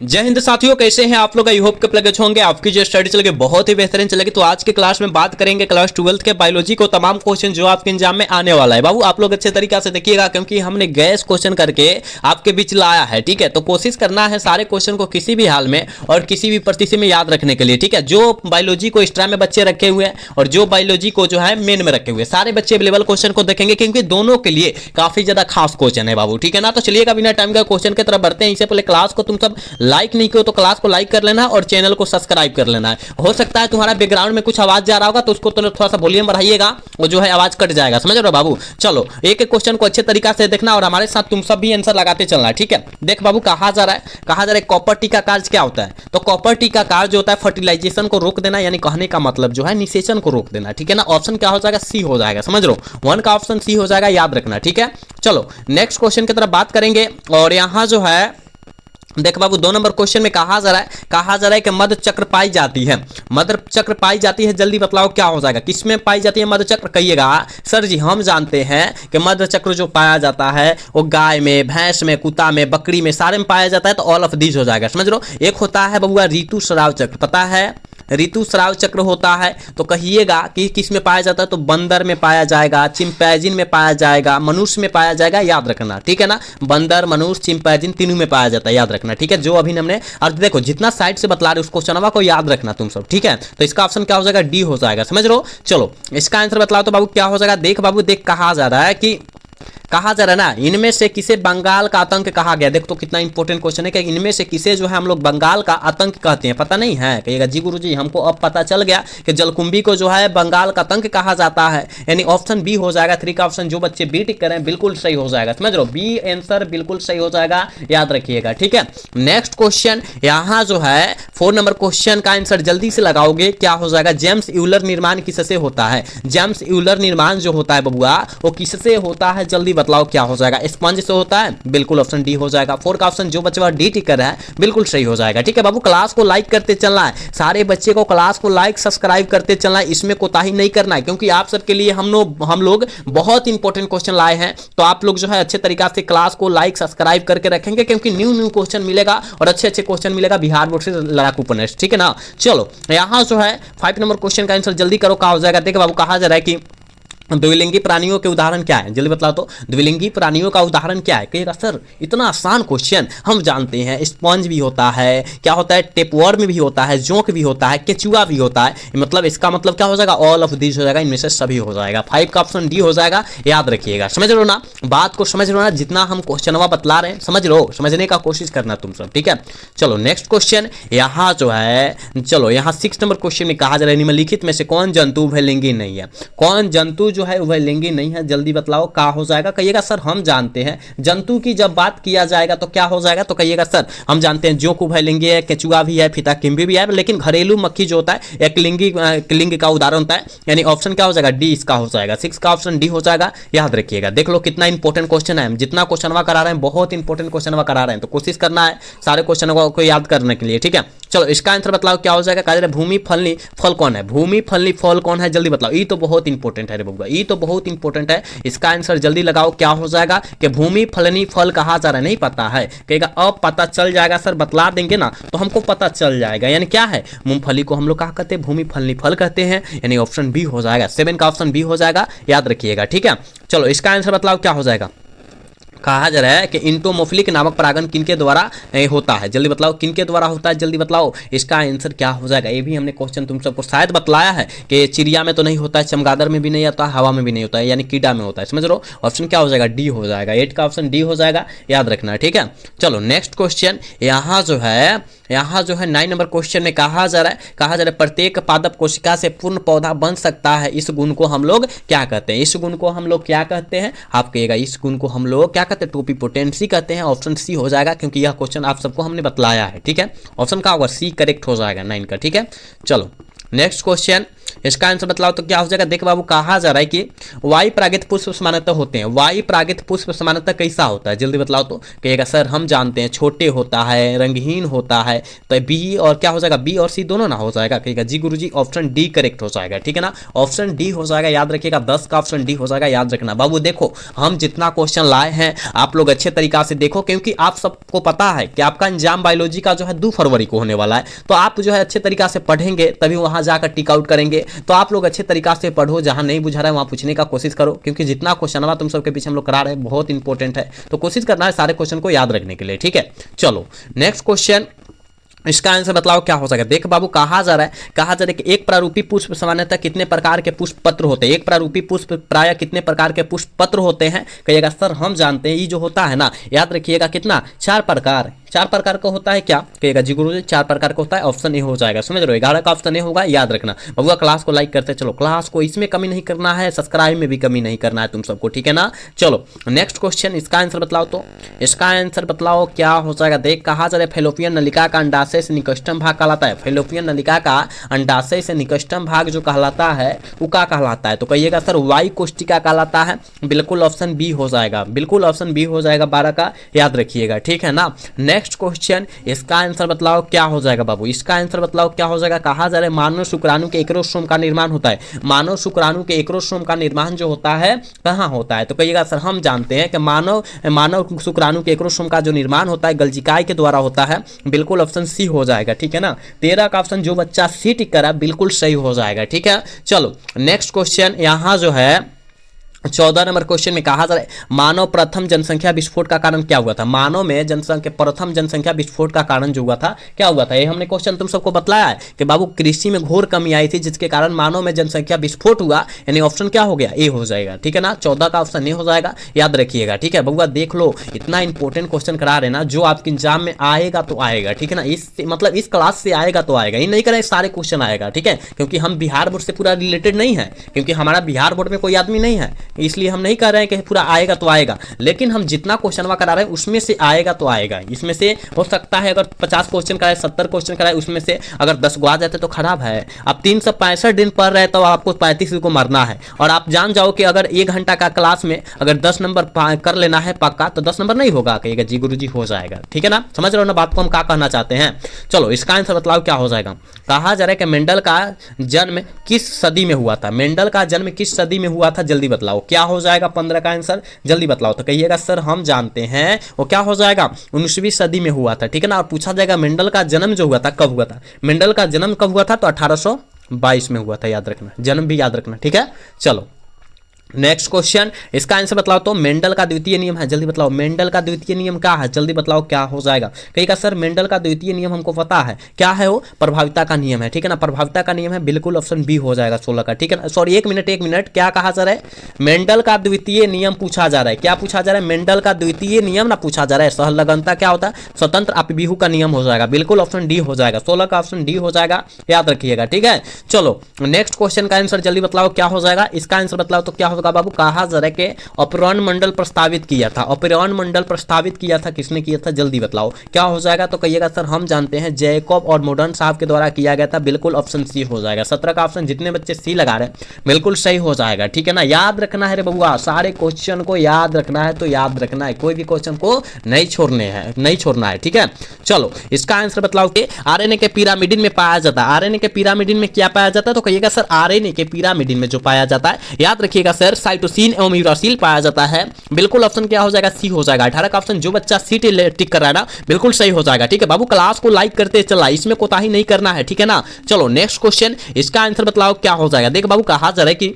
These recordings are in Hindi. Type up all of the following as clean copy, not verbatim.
जय हिंद साथियों, कैसे हैं आप लोग। आई होप के प्लगे होंगे, आपकी जो स्टडी चलेगी बहुत ही बेहतरीन चलेगी। तो आज के क्लास में बात करेंगे क्लास 12th के बायोलॉजी को तमाम क्वेश्चन जो आपके एग्जाम में आने वाला है। बाबू आप लोग अच्छे तरीके से देखिएगा, क्योंकि हमने गैस क्वेश्चन करके आपके बीच लाया है। ठीक है, तो कोशिश करना है सारे क्वेश्चन को किसी भी हाल में और किसी भी परिस्थिति में याद रखने के लिए। ठीक है, जो बायोलॉजी को एक्स्ट्रा में बच्चे रखे हुए हैं और जो बायोलॉजी को जो है मेन में रखे हुए, सारे बच्चे अवेलेबल क्वेश्चन को देखेंगे, क्योंकि दोनों के लिए काफी ज्यादा खास क्वेश्चन है बाबू। ठीक है ना, तो चलिएगा बिना टाइम का क्वेश्चन की तरफ बढ़ते हैं। इससे पहले क्लास को तुम सब लाइक नहीं किया तो क्लास को लाइक कर लेना और चैनल को सब्सक्राइब कर लेना है। हो सकता है तुम्हारा बैकग्राउंड में कुछ आवाज जा रहा होगा, तो उसको थोड़ा सा वॉल्यूम बढ़ाइएगा, वो जो है आवाज कट जाएगा, समझ रहे हो बाबू। चलो एक एक क्वेश्चन को अच्छे तरीका से देखना और हमारे साथ तुम सब भी आंसर लगाते चलना है। ठीक है, देख बाबू कहा जा रहा है कॉपर टी का कार्य क्या होता है। तो कॉपर टी का कार्य जो होता है फर्टिलाइजेशन को रोक देना, यानी कहने का मतलब जो है निषेचन को रोक देना। ठीक है ना, ऑप्शन क्या हो जाएगा, सी हो जाएगा, समझ लो 1 का ऑप्शन सी हो जाएगा, याद रखना। ठीक है, चलो नेक्स्ट क्वेश्चन की तरफ बात करेंगे। और यहां जो है देख बाबू 2 नंबर क्वेश्चन में कहा जा रहा है कि मध्य चक्र पाई जाती है। मध्य चक्र पाई जाती है, जल्दी बतलाओ क्या हो जाएगा, किसमें पाई जाती है मध्य चक्र। कहिएगा सर जी हम जानते हैं कि मध्य चक्र जो पाया जाता है वो गाय में, भैंस में, कुत्ता में, बकरी में, सारे में पाया जाता है। तो ऑल ऑफ दीज हो जाएगा, समझ लो। एक होता है बबुआ ऋतुस्राव चक्र, पता है ऋतुस्राव चक्र होता है। तो कहिएगा कि किस में पाया जाता है, तो बंदर में पाया जाएगा, चिंपैंजिन में पाया जाएगा, मनुष्य में पाया जाएगा, याद रखना। ठीक है ना, बंदर, मनुष्य, चिंपैंजिन तीनों में पाया जाता है, याद रखना। ठीक है, जो अभी हमने और देखो जितना साइड से बतला रहे उसको क्वेश्चन को याद रखना तुम सब। ठीक है, तो इसका ऑप्शन क्या हो जाएगा, डी हो जाएगा, समझ लो। चलो इसका आंसर बतलाओ तो बाबू क्या हो जाएगा। देख बाबू देख कहा जा रहा है ना, इनमें से किसे बंगाल का आतंक कहा गया। देख तो कितना इंपॉर्टेंट क्वेश्चन है कि इनमें से किसे जो है हम लोग बंगाल का आतंक कहते हैं, पता नहीं है। कहिएगा जी गुरुजी हमको अब पता चल गया कि जलकुंभी को जो है बंगाल का आतंक कहा जाता है, यानी ऑप्शन बी हो जाएगा। 3 का ऑप्शन जो बच्चे बी टिक करें बिल्कुल सही हो जाएगा, समझ लो, बी आंसर बिल्कुल सही हो जाएगा, याद रखिएगा। ठीक है, नेक्स्ट क्वेश्चन यहां जो है 4 नंबर क्वेश्चन का आंसर जल्दी से लगाओगे, क्या हो जाएगा। जेम्स यूलर निर्माण किससे होता है। जेम्स यूलर निर्माण जो होता है बबुआ वो किससे होता है, जल्दी बतलाओ क्या हो जाएगा। स्पंज से होता है, बिल्कुल ऑप्शन डी हो जाएगा। 4 का ऑप्शन जो बच्चा डी टिक कर रहा है बिल्कुल सही हो जाएगा। ठीक है बाबू, क्लास को लाइक करते चलना है, सारे बच्चे को क्लास को लाइक सब्सक्राइब करते चलना है, इसमें कोताही नहीं करना है, क्योंकि आप सबके लिए हम लोग बहुत इंपॉर्टेंट क्वेश्चन लाए हैं। तो आप लोग जो है अच्छे तरीका से क्लास को लाइक सब्सक्राइब करके रखेंगे, क्योंकि न्यू क्वेश्चन मिलेगा और अच्छे क्वेश्चन मिलेगा बिहार बोर्ड से लड़ाकू प्रश्न। ठीक है ना, चलो यहां जो है 5 नंबर क्वेश्चन का आंसर जल्दी करो, क्या हो जाएगा। देखो बाबू कहा जा रहा है कि द्विलिंगी प्राणियों के उदाहरण क्या है, जल्दी बतलाओ तो द्विलिंगी प्राणियों का उदाहरण क्या है। कहिएगा सर इतना आसान क्वेश्चन, हम जानते हैं स्पंज भी होता है, क्या होता है, टेपवर्म भी होता है, जोंक भी होता है, केचुआ भी होता है, मतलब इसका मतलब क्या हो जाएगा, ऑल ऑफ दिस हो जाएगा, इनमें से सभी हो जाएगा। 5 का ऑप्शन डी हो जाएगा, याद रखिएगा। समझ लो ना, बात को समझ लो ना, जितना हम क्वेश्चनवा बतला रहे हैं समझ लो, समझने का कोशिश करना तुम सब। ठीक है, चलो नेक्स्ट क्वेश्चन यहाँ जो है, चलो यहाँ 6 नंबर क्वेश्चन में कहा जा रहा है निम्नलिखित में से कौन जंतु उभयलिंगी नहीं है। कौन जंतु जो है उभयलिंगी नहीं है, जल्दी बतलाओ क्या हो जाएगा। कहिएगा सर हम जानते हैं जंतु की जब बात किया जाएगा तो क्या हो जाएगा, तो कहिएगा सर हम जानते हैं जोंक उभयलिंगी है, केचुआ भी है, फीताकिम्बी भी है, लेकिन घरेलू मक्खी जो होता है एक लिंग का उदाहरण होता है, यानी ऑप्शन क्या हो जाएगा, डी इसका हो जाएगा। 6 का ऑप्शन डी हो जाएगा, याद रखिएगा। देख लो कितना इंपॉर्टेंट क्वेश्चन है, जितना क्वेश्चनवा करा रहे हैं बहुत इंपॉर्टेंट क्वेश्चनवा करा रहे हैं, तो कोशिश करना है सारे क्वेश्चनों को याद करने के लिए। ठीक है, चलो इसका आंसर बतलाओ क्या हो जाएगा। कहा जा रहा है भूमि फलनी फल कौन है, भूमि फलनी फल कौन है, जल्दी बताओ। ये तो बहुत इंपॉर्टेंट है रे बबुआ, ये तो बहुत इंपॉर्टेंट है, इसका आंसर जल्दी लगाओ क्या हो जाएगा कि भूमि फलनी फल कहा जा रहा है। नहीं पता है, कहेगा अब पता चल जाएगा सर, बतला देंगे ना तो हमको पता चल जाएगा, यानी क्या है, मूंगफली को हम लोग कहा कहते हैं, भूमि फलनी फल कहते हैं, यानी ऑप्शन बी हो जाएगा। 7 का ऑप्शन बी हो जाएगा, याद रखिएगा। ठीक है, चलो इसका आंसर बतलाओ क्या हो जाएगा। कहा जा रहा है कि इंटोमोफिलिक नामक परागण किनके द्वारा होता है, जल्दी बतलाओ किनके द्वारा होता है, जल्दी बतलाओ। इसका आंसर क्या हो जाएगा। ये भी हमने क्वेश्चन तुम सबको शायद बतलाया है कि चिड़िया में तो नहीं होता है, चमगादड़ में भी नहीं आता, हवा में भी नहीं होता है, यानी कीड़ा में होता है, समझ लो। ऑप्शन क्या हो जाएगा, डी हो जाएगा। 8 का ऑप्शन डी हो जाएगा, याद रखना। ठीक है, चलो नेक्स्ट क्वेश्चन यहाँ जो है 9 नंबर क्वेश्चन में कहा जा रहा है प्रत्येक पादप कोशिका से पूर्ण पौधा बन सकता है, इस गुण को हम लोग क्या कहते हैं, इस गुण को हम लोग क्या कहते हैं, आप कहिएगा इस गुण को हम लोग क्या कहते हैं, टोपिपोटेंसी कहते हैं। ऑप्शन सी हो जाएगा, क्योंकि यह क्वेश्चन आप सबको हमने बतलाया है। ठीक है, ऑप्शन का होगा सी करेक्ट हो जाएगा 9 का। ठीक है, चलो नेक्स्ट क्वेश्चन इसका आंसर बतलाओ तो क्या हो जाएगा। देख बाबू कहा जा रहा है कि वायु परागित पुष्प समानता होते हैं। वायु परागित पुष्प समानता कैसा होता है जल्दी बतलाओ तो। कहिएगा सर हम जानते हैं छोटे होता है, रंगहीन होता है। तो बी और क्या हो जाएगा, बी और सी दोनों ना हो जाएगा। कहिएगा जी गुरुजी ऑप्शन डी करेक्ट हो जाएगा, ठीक है ना, ऑप्शन डी हो जाएगा। याद रखिएगा 10 का ऑप्शन डी हो जाएगा, याद रखना बाबू। देखो हम जितना क्वेश्चन लाए हैं आप लोग अच्छे तरीका से देखो, क्योंकि आप सबको पता है कि आपका एग्जाम बायोलॉजी का जो है 2 फरवरी को होने वाला है। तो आप जो है अच्छे तरीका से पढ़ेंगे तभी वहां जाकर टिक आउट करेंगे। तो आप लोग अच्छे तरीका से पढ़ो, जहां नहीं बुझा रहा है वहां पूछने का कोशिश करो, क्योंकि जितना क्वेश्चन तुम सबके पीछे हम लोग करा रहे हैं बहुत इंपॉर्टेंट है। तो कोशिश करना है सारे क्वेश्चन को याद रखने के लिए, ठीक है। चलो नेक्स्ट क्वेश्चन, इसका आंसर बताओ क्या हो सके। देख बाबू कहा जा रहा है कि एक प्रारूपी पुष्प सामान्यतः कितने प्रकार के पुष्प पत्र होते हैं। एक प्रारूपी पुष्प प्राय कितने प्रकार के पुष्प पत्र होते हैं। कहिएगा सर हम जानते हैं ये जो होता है ना, याद रखिएगा कितना 4 प्रकार, 4 प्रकार का होता है। क्या कहिएगा जी गुरुजी 4 प्रकार का होता है, ऑप्शन ए हो जाएगा। समझ रहे हो 11 का ऑप्शन ए होगा, याद रखना बबुआ। क्लास को लाइक करते चलो, क्लास को इसमें कमी नहीं करना है, सब्सक्राइब में भी कमी नहीं करना है तुम सबको, ठीक है ना। चलो नेक्स्ट क्वेश्चन, इसका आंसर बतलाओ तो। इसका आंसर बतलाओ क्या हो जाएगा। देख कहा जा रहा है फैलोपियन नलिका का अंडाशय से निकटतम भाग कहलाता है। फैलोपियन नलिका का अंडाशय से निकटतम भाग जो कहलाता है वो क्या कहलाता है। तो कहिएगा सर वायु कोष्टिका कहलाता है, बिल्कुल ऑप्शन बी हो जाएगा, बिल्कुल ऑप्शन बी हो जाएगा 12 का, याद रखिएगा, ठीक है ना। नेक्स्ट क्वेश्चन, इसका आंसर बतलाओ क्या हो जाएगा बाबू। इसका आंसर बतलाओ क्या हो जाएगा। कहा जा रहा है मानव शुक्राणु के एक्रोसोम का निर्माण होता है। मानव शुक्राणु के एक्रोसोम का निर्माण जो होता है कहाँ होता है। तो कहिएगा सर हम जानते हैं कि मानव शुक्राणु के एक्रोसोम का जो निर्माण होता है गल्जिकाय के द्वारा होता है, बिल्कुल ऑप्शन सी हो जाएगा, ठीक है ना। 13 का ऑप्शन जो बच्चा सी टिक करा बिल्कुल सही हो जाएगा, ठीक है। चलो नेक्स्ट क्वेश्चन, यहाँ जो है 14 नंबर क्वेश्चन में कहा जा रहा है मानव प्रथम जनसंख्या विस्फोट का कारण क्या हुआ था। मानव में जनसंख्या प्रथम जनसंख्या विस्फोट का कारण जो हुआ था क्या हुआ था। ये हमने क्वेश्चन तुम सबको बतलाया है कि बाबू कृषि में घोर कमी आई थी जिसके कारण मानव में जनसंख्या विस्फोट हुआ, यानी ऑप्शन क्या हो गया ए हो जाएगा, ठीक है ना। 14 का ऑप्शन ए हो जाएगा, याद रखिएगा, ठीक है बबुआ। देख लो इतना इंपॉर्टेंट क्वेश्चन करा रहे ना, जो आपके एग्जाम में आएगा तो आएगा, ठीक है ना। इस मतलब इस क्लास से आएगा तो आएगा, ये नहीं करें सारे क्वेश्चन आएगा, ठीक है। क्योंकि हम बिहार बोर्ड से पूरा रिलेटेड नहीं है, क्योंकि हमारा बिहार बोर्ड में कोई आदमी नहीं है, इसलिए हम नहीं रहे हैं कि पूरा आएगा तो आएगा। लेकिन हम जितना क्वेश्चन करा रहे हैं उसमें से आएगा तो आएगा। इसमें से हो सकता है अगर 50 क्वेश्चन कराए, 70 क्वेश्चन कराए, उसमें से अगर 10 गो आ जाते तो खराब है। आप 365 दिन पढ़ रहे तो आपको 35 को मारना है। और आप जान जाओ कि अगर 1 घंटा का क्लास में अगर 10 नंबर कर लेना है पक्का, तो 10 नंबर नहीं होगा। कहिएगा जी गुरुजी हो जाएगा, ठीक है ना। समझ रहे हो ना बात को हम क्या कहना चाहते हैं। चलो इसका आंसर बतलाओ क्या हो जाएगा। कहा जा रहा है कि मेंडल का जन्म किस सदी में हुआ था। मेंडल का जन्म किस सदी में हुआ था, जल्दी बतलाओ क्या हो जाएगा। 15 का आंसर जल्दी बतलाओ। तो कहिएगा सर हम जानते हैं वो क्या हो जाएगा 19वीं सदी में हुआ था, ठीक है ना। और पूछा जाएगा मेंडल का जन्म जो हुआ था कब हुआ था। मेंडल का जन्म कब हुआ था, तो 1822 में हुआ था, याद रखना, जन्म भी याद रखना, ठीक है। चलो नेक्स्ट क्वेश्चन, इसका आंसर बतलाओ तो। मेंडल का द्वितीय नियम है, जल्दी बतलाओ मेंडल का द्वितीय नियम क्या है, जल्दी बतलाओ क्या हो जाएगा। कहिएगा सर मेंडल का द्वितीय नियम हमको पता है क्या है, वो प्रभाविता का नियम है, ठीक है ना। प्रभाविता का नियम है, बिल्कुल ऑप्शन बी हो जाएगा 16 का, ठीक है ना। सॉरी एक मिनट क्या कहा जा रहा है। मेंडल का द्वितीय नियम पूछा जा रहा है, क्या पूछा जा रहा है। मेंडल का द्वितीय नियम ना पूछा जा रहा है। सहलगनता क्या होता है, स्वतंत्र अपव्यूह का नियम हो जाएगा, बिल्कुल ऑप्शन डी हो जाएगा। 16 का ऑप्शन डी हो जाएगा, याद रखिएगा, ठीक है। चलो नेक्स्ट क्वेश्चन का आंसर जल्दी बतलाओ क्या हो जाएगा। इसका आंसर बतलाओ तो क्या होगा बाबू। कहा के अपराह्न मंडल प्रस्तावित किया था। अपराह्न मंडल प्रस्तावित किया था, किसने किया था, जल्दी बतलाओ क्या हो जाएगा। तो कहिएगा सर हम जानते हैं जैकब और मॉडर्न साहब के द्वारा किया गया था, बिल्कुल ऑप्शन सी हो जाएगा। 17 का ऑप्शन जितने बच्चे सी लगा रहे हैं बिल्कुल सही हो जाएगा, ठीक है ना। याद रखना है रे बबुआ, सारे क्वेश्चन को याद रखना है, तो याद रखना है, कोई भी क्वेश्चन को नहीं छोड़ना है, ठीक है। चलो इसका आंसर बतलाओ कि आरएनए के पिरामिडिन में पाया जाता है। आरएनए के पिरामिडिन में क्या पाया जाता है, तो कहिएगा सर आरएनए के पिरामिडिन में जो पाया जाता है, याद रखिएगा सर साइटोसिन एवं यूरासिल पाया जाता है, बिल्कुल ऑप्शन क्या हो जाएगा, सी हो जाएगा। 18 का ऑप्शन जो बच्चा सी टिक कर रहा है ना बिल्कुल सही हो जाएगा, ठीक है बाबू। क्लास को लाइक करते चला, इसमें कोताही नहीं करना है, ठीक है ना। चलो नेक्स्ट क्वेश्चन, इसका आंसर बतलाओ क्या हो जाएगा। देख बाबू कहा जा रहा है कि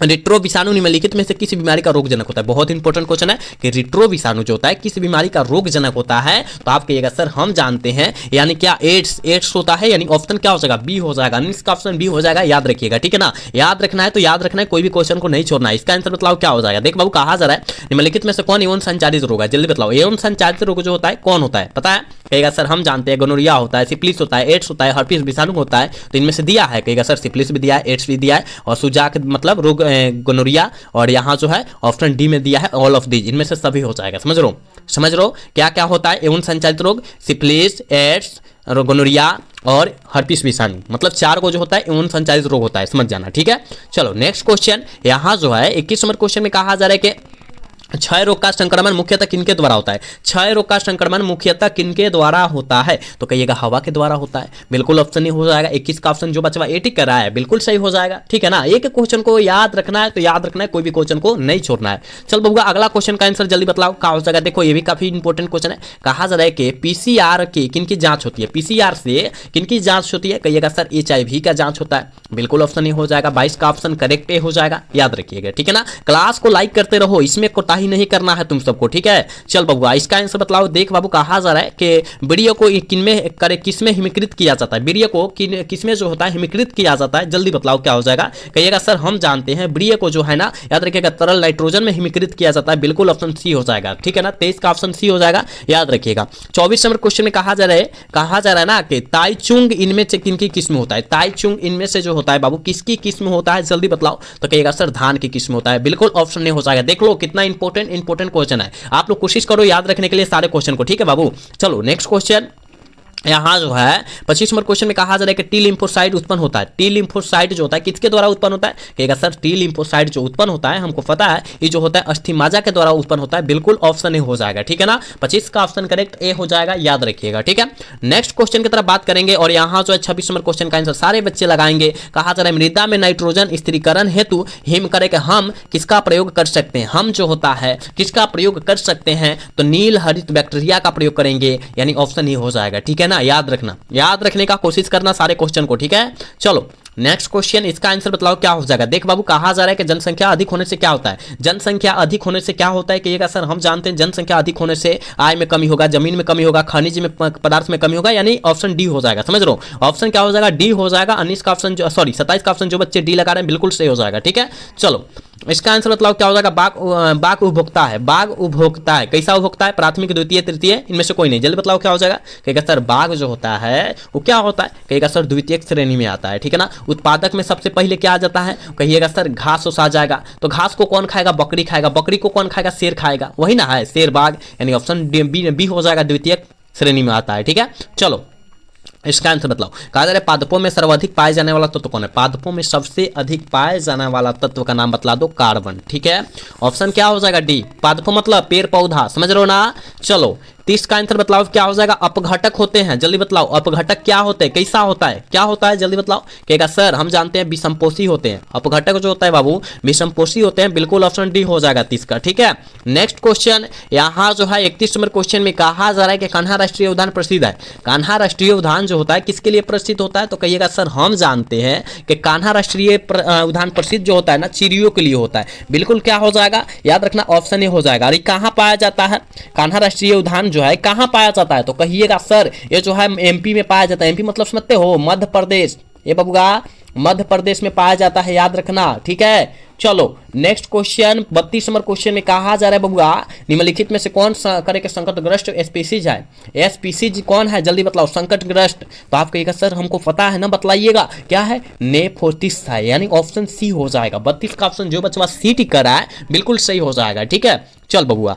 रिट्रो विषाणु निम्नलिखित में से किस बीमारी का रोगजनक होता है। बहुत इंपॉर्टेंट क्वेश्चन है कि रिट्रो विषाणु जो होता है किस बीमारी का रोगजनक होता है। तो आप कहिएगा सर हम जानते हैं, यानी क्या एड्स होता है, यानी ऑप्शन क्या हो जाएगा, बी हो जाएगा। इसका ऑप्शन बी हो जाएगा, याद रखिएगा, ठीक है ना। याद रखना है तो याद रखना है, कोई भी क्वेश्चन को नहीं छोड़ना है। इसका आंसर बतलाओ क्या हो जाएगा। देख बाबू कहा जा रहा है निम्नलिखित में से कौन यौन संचालित रोग है, जल्दी बतलाओ। यौन संचालित रोग जो होता है कौन होता है, पता है। कहेगा सर हम जानते हैं गोनोरिया होता है, सिफिलिस होता है, एड्स होता है, हर्पिस विषाणु होता है। तो इनमें से दिया है, कहेगा सर सिफिलिस भी दिया है, एड्स भी दिया है, और सुजाक मतलब रोग गोनोरिया, और यहाँ जो है ऑप्शन डी में दिया है ऑल ऑफ दीज, इनमें से सभी हो जाएगा। समझ रहे हो क्या क्या होता है यौन संचालित रोग, सिफिलिस, एड्स, गोनोरिया और हर्पिस विषाणु, मतलब 4 को जो होता है यौन संचारित रोग होता है, समझ जाना, ठीक है। चलो नेक्स्ट क्वेश्चन, यहाँ जो है 21 नंबर क्वेश्चन में कहा जा रहा है कि क्षय रोग का संक्रमण मुख्यतः किनके द्वारा होता है? क्षय रोग का संक्रमण मुख्यतः किनके द्वारा होता है? तो कहिएगा हवा के द्वारा होता है, बिल्कुल ऑप्शन ही हो जाएगा। 21 का ऑप्शन जो बचवा ए टिक कर रहा है बिल्कुल सही हो जाएगा, ठीक है ना। एक क्वेश्चन को याद रखना है तो याद रखना है, कोई भी क्वेश्चन को नहीं छोड़ना है। चल बबुआ अगला क्वेश्चन का आंसर जल्दी बताओ क्या हो जाएगा। देखो ये भी काफी इंपॉर्टेंट क्वेश्चन है। कहा जा रहा है कि पीसीआर की किनकी जांच होती है? पीसीआर से किनकी जांच होती है? कहिएगा सर HIV का जांच होता है, बिल्कुल ऑप्शन ही हो जाएगा। 22 का ऑप्शन करेक्ट ए हो जाएगा, याद रखिएगा, ठीक है ना। क्लास को लाइक करते रहो, इसमें कोताही नहीं करना है तुम सबको, ठीक है। चल बबुआ इसका आंसर बतलाओ। देख बाबू कहा जा रहा है कि वीर्य को किनमें करे, किसमें हिमीकृत किया जाता है? वीर्य को किसमें जो होता है हिमीकृत किया जाता है, जल्दी बतलाओ क्या हो जाएगा। कहिएगा सर हम जानते हैं वीर्य को जो है ना, याद रखिएगा तरल नाइट्रोजन में हिमीकृत किया जाता है, बिल्कुल ऑप्शन सी हो जाएगा, ठीक है ना। 23 का ऑप्शन सी हो जाएगा, याद रखिएगा। 24 नंबर क्वेश्चन में कहा जा रहा है ना कि ताइचुंग इनमें से किनकी किस्म होता है? ताइचुंग इनमें से जो होता है बाबू किसकी किस्म होता है, जल्दी बतलाओ। तो कहिएगा सर धान की किस्म होता है, बिल्कुल ऑप्शन नहीं हो जाएगा। देख लो कितना इंपॉर्टेंट क्वेश्चन है, आप लोग कोशिश करो याद रखने के लिए सारे क्वेश्चन को, ठीक है बाबू। चलो नेक्स्ट क्वेश्चन, यहाँ जो है 25 नंबर क्वेश्चन में कहा जा रहा है कि टी लिम्फोसाइट उत्पन्न होता है। टी लिम्फोसाइट जो होता है किसके द्वारा उत्पन्न होता है? कहेगा सर टी लिम्फोसाइट जो उत्पन्न होता है हमको पता है, ये जो होता है अस्थिमाजा के द्वारा उत्पन्न होता है, बिल्कुल ऑप्शन ए हो जाएगा, ठीक है ना। 25 का ऑप्शन करेक्ट ए हो जाएगा, याद रखिएगा, ठीक है। नेक्स्ट क्वेश्चन की तरफ बात करेंगे और यहाँ जो है 26 नंबर क्वेश्चन का आंसर सारे बच्चे लगाएंगे। कहा जा रहा है मृदा में नाइट्रोजन स्थिरीकरण हेतु हिम करे कि हम किसका प्रयोग कर सकते हैं? हम जो होता है किसका प्रयोग कर सकते हैं? तो नील हरित बैक्टीरिया का प्रयोग करेंगे, यानी ऑप्शन ही हो जाएगा, ठीक है ना। याद रखना, याद रखने का कोशिश करना सारे क्वेश्चन को, ठीक है। चलो नेक्स्ट क्वेश्चन, इसका आंसर बताओ क्या हो जाएगा। देख बाबू कहा जा रहा है कि जनसंख्या अधिक होने से क्या होता है? जनसंख्या अधिक होने से क्या होता है? कहिएगा सर हम जानते हैं जनसंख्या अधिक होने से आय में कमी होगा, जमीन में कमी होगा, खनिज में पदार्थ में कमी होगा, यानी ऑप्शन डी हो जाएगा, समझ लो। ऑप्शन क्या हो जाएगा? डी हो जाएगा। 19 का ऑप्शन जो 27 का ऑप्शन जो बच्चे डी लगा रहे हैं बिल्कुल सही हो जाएगा, ठीक है। चलो इसका आंसर बताओ क्या हो जाएगा। बाघ उपभोक्ता है, बाघ उपभोक्ता है, कैसा उपभोक्ता है? प्राथमिक द्वितीय तृतीय इनमें से कोई नहीं, जल्दी बताओ क्या हो जाएगा। कहेगा सर बाघ जो होता है वो क्या होता है? कहेगा सर द्वितीय श्रेणी में आता है, ठीक है ना। उत्पादक में सबसे पहले क्या आ जाता है? कहिएगा सर घास उस आ जाएगा। तो घास को कौन खाएगा? बकरी खाएगा। बकरी को कौन खाएगा? शेर खाएगा, वही ना है शेर बाघ, यानी ऑप्शन बी हो जाएगा, द्वितीय श्रेणी में आता है, ठीक है। चलो इसका आंसर बताओ। कहा जा रहा है पादपों में सर्वाधिक पाए जाने वाला तत्व कौन है? पादपों में सबसे अधिक पाए जाने वाला तत्व का नाम बतला दो, कार्बन, ठीक है। ऑप्शन क्या हो जाएगा? डी। पादपों मतलब पेड़ पौधा, समझ रहे हो ना। चलो 30 का आंसर बतलाओ क्या हो जाएगा। अपघटक होते हैं, जल्दी बतलाओ अपघटक क्या होते हैं, कैसा होता है, क्या होता है, जल्दी बतलाओ। कहेगा सर हम जानते हैं विषमपोषी होते हैं। अपघटक जो होता है बाबू विषमपोषी होते हैं, बिल्कुल ऑप्शन डी हो जाएगा 30 का, ठीक है। नेक्स्ट क्वेश्चन, यहाँ जो है 31 नंबर क्वेश्चन में कहा जा रहा है कि कान्हा राष्ट्रीय उद्यान प्रसिद्ध है। कान्हा राष्ट्रीय उद्यान जो होता है किसके लिए प्रसिद्ध होता है? तो कहिएगा सर हम जानते हैं कि कान्हा राष्ट्रीय उद्यान प्रसिद्ध जो होता है ना चिड़ियों के लिए होता है, बिल्कुल क्या हो जाएगा, याद रखना ऑप्शन ए हो जाएगा। और कहाँ पाया जाता है कान्हा राष्ट्रीय उद्यान जो है, कहाँ पाया जाता है? तो कहिएगा सर ये जो है एमपी में पाया जाता है। एमपी मतलब समझते हो मध्य प्रदेश, ये बबुआ मध्य प्रदेश में पाया जाता है, याद रखना, ठीक है। चलो नेक्स्ट क्वेश्चन 32 नंबर क्वेश्चन में कहा जा रहा है बबुआ निम्नलिखित में से कौन सा करे के संकटग्रस्त स्पीसीज है? स्पीसीज कौन है, जल्दी बताओ। संकटग्रस्त तो आप कहिएगा सर हमको पता है ना, बतलाइएगा क्या है। नेफोर्टिस है, यानी ऑप्शन सी हो जाएगा। 32 का ऑप्शन जो बच्चा सी टिक कर रहा है बिल्कुल सही हो जाएगा, ठीक है। चल बबुआ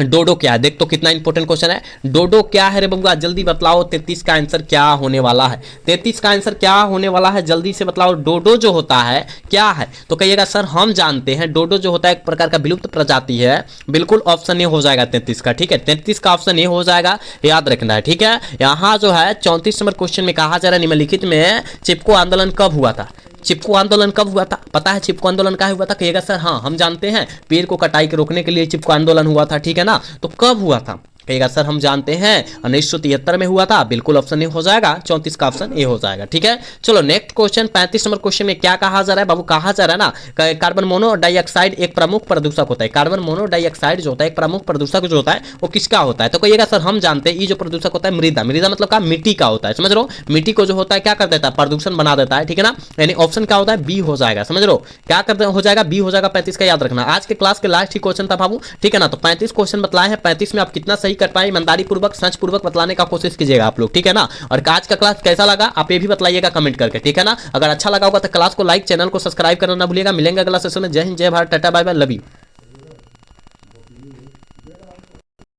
डोडो क्या है, देख तो कितना इंपॉर्टेंट क्वेश्चन है। डोडो क्या है रे बबुआ, जल्दी बतलाओ। 33 का आंसर क्या होने वाला है? 33 का आंसर क्या होने वाला है, जल्दी से बतलाओ। डोडो जो होता है क्या है? तो कहिएगा सर हम जानते हैं डोडो जो होता है एक प्रकार का विलुप्त प्रजाति है, बिल्कुल ऑप्शन ए हो जाएगा 33 का, ठीक है। 33 का ऑप्शन ए हो जाएगा, याद रखना है, ठीक है। यहाँ जो है 34 नंबर क्वेश्चन में कहा जा रहा है निम्नलिखित में चिपको आंदोलन कब हुआ था? चिपको आंदोलन कब हुआ था? पता है चिपको आंदोलन क्या हुआ था? कहिएगा सर हाँ हम जानते हैं पेड़ को कटाई के रोकने के लिए चिपको आंदोलन हुआ था, ठीक है ना। तो कब हुआ था? कहेगा सर हम जानते हैं 1973 में हुआ था, बिल्कुल ऑप्शन ए हो जाएगा। 34 का ऑप्शन ए हो जाएगा, ठीक है। चलो नेक्स्ट क्वेश्चन 35 नंबर क्वेश्चन में क्या कहा जा रहा है बाबू? कहा जा रहा है ना कार्बन मोनोडाइऑक्साइड एक प्रमुख प्रदूषक होता है। कार्बन मोनोडाइऑक्साइड जो होता है एक प्रमुख प्रदूषक जो होता है वो किसका होता है? तो कहिएगा सर हम जानते हैं ये जो प्रदूषक होता है मृदा, मृदा मतलब का मिट्टी का होता है, समझ लो। मिट्टी को जो होता है क्या कर देता है? प्रदूषण बना देता है, ठीक है ना। यानी ऑप्शन क्या होता है? बी हो जाएगा, समझ लो। क्या कर हो जाएगा? बी हो जाएगा 35 का, याद रखना। आज के क्लास के लास्ट ही क्वेश्चन था बाबू, ठीक है ना। तो 35 क्वेश्चन बतलाए हैं, 35 में आप कितना सही कर पाए ईमानदारी पूर्वक सच पूर्वक बतलाने का कोशिश कीजिएगा आप लोग, ठीक है ना। और आज का क्लास कैसा लगा आप ये भी बताइएगा कमेंट करके, ठीक है ना। अगर अच्छा लगा होगा तो क्लास को लाइक, चैनल को सब्सक्राइब करना ना भूलिएगा। मिलेंगे अगला सेशन में। जय हिंद, जय Bharat, tata, bye bye, love you.